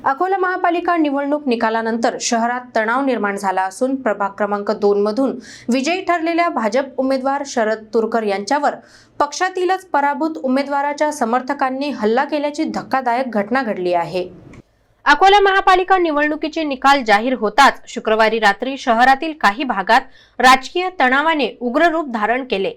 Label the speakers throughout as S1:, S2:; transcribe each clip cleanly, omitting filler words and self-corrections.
S1: अकोला महापालिका निवडणूक निकालानंतर शहरात तणाव निर्माण झाला असून प्रभाग क्रमांक 2 मधून विजयी ठरलेल्या भाजप उमेदवार शरद तुरकर यांच्यावर पक्षातीलच पराभूत उमेदवाराच्या समर्थकांनी हल्ला केल्याची धक्कादायक घटना घडली आहे। अकोला महापालिका निवडणुकीचे निकाल जाहीर होताच शुक्रवारी रात्री शहरातील काही भागात राजकीय तणावाने उग्र रूप धारण केले।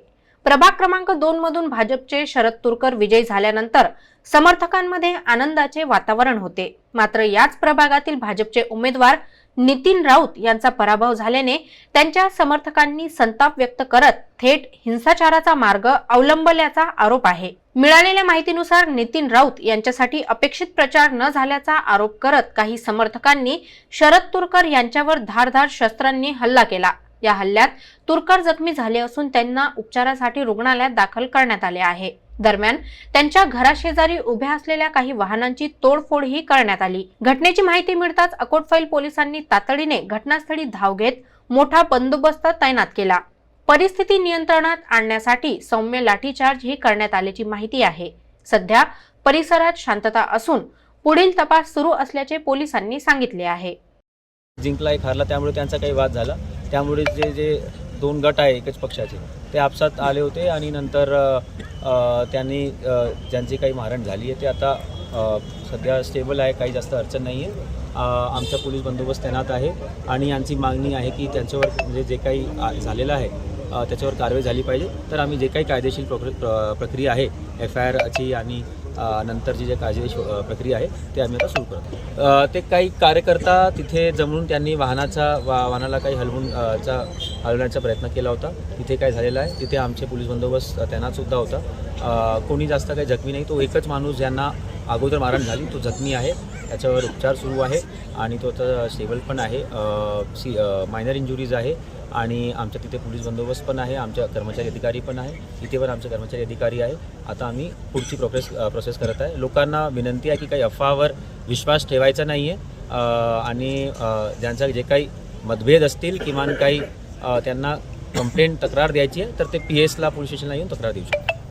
S1: प्रभाग क्रमांक 2 मधून भाजपचे शरद तुरकर विजयी झाल्यानंतर समर्थकांमध्ये आनंदाचे वातावरण होते। मात्र याच प्रभागातील भाजपचे उमेदवार नितीन राऊत यांचा पराभव झाल्याने त्यांच्या समर्थकांनी संताप व्यक्त करत थेट हिंसाचाराचा मार्ग अवलंबल्याचा आरोप आहे। मिळालेल्या माहितीनुसार नितीन राऊत यांच्यासाठी अपेक्षित प्रचार न झाल्याचा आरोप करत काही समर्थकांनी शरद तुरकर यांच्यावर धारदार शस्त्रांनी हल्ला केला। या हल्ल्यात तुरकर जखमी झाले असून त्यांना उपचारासाठी रुग्णालयात दाखल करण्यात आले आहे। दरम्यान त्यांच्या घराशेजारी उभ्या असलेल्या काही वाहनांची तोडफोडही करण्यात आली। घटनेची माहिती मिळताच अकोटफैल पोलिसांनी तातडीने घटनास्थळी धाव घेत मोठा बंदोबस्त तैनात केला। परिस्थिती नियंत्रणात आणण्यासाठी सौम्य लाठीचार्ज ही करण्यात आल्याची माहिती आहे। सध्या परिसरात शांतता असून पुढील तपास सुरू असल्याचे पोलिसांनी सांगितले आहे।
S2: जिंकला एक हारला त्यामुळे त्यांचा काही वाद झाला। त्यामुळे जे दोन गट आहे एकच पक्षाचे ते आपसात आले होते आणि नंतर त्यांनी ज्यांची काही मारहाण झाली आहे ते आता सध्या स्टेबल आहे, काही जास्त अडचण नाही आहे। आमचा पोलीस बंदोबस्त तैनात आहे आणि यांची मागणी आहे की त्यांच्यावर म्हणजे जे काही झालेलं आहे त्याच्यावर कारवाई झाली पाहिजे। तर आम्ही जे काही कायदेशीर प्रक्रिया आहे FIRची आणि नंतरची जे कायदेशीर प्रक्रिया आहे ते आम्ही आता सुरू करतो। ते काही कार्यकर्ता तिथे जमून त्यांनी वाहनाला काही हलवण्याचा प्रयत्न केला होता। तिथे काय झालेलं आहे तिथे आमचे पोलीस बंदोबस्त तैनातसुद्धा होता। कोणी जास्त काही जखमी नाही। तो एकच माणूस ज्यांना अगोदर मारहाण झाली तो जखमी आहे, त्याच्यावर उपचार सुरू आहे आणि तो आता स्टेबल पण आहे। मायनर इंजुरीज आहे आणि आमच्या तिथे पोलीस बंदोबस्त पण आहे, आमच्या कर्मचारी अधिकारी पण आहे, इथे पण आमचे कर्मचारी अधिकारी आहे। आता आम्ही पुढची प्रोसेस करत आहे। लोकांना विनंती आहे की काही अफवावर विश्वास ठेवायचा नाही आहे आणि ज्यांचा जे काही मतभेद असतील किमान काही त्यांना कंप्लेंट तक्रार द्यायची आहे तर ते PS ला पोलीस स्टेशनला येऊन तक्रार देऊ शकतात।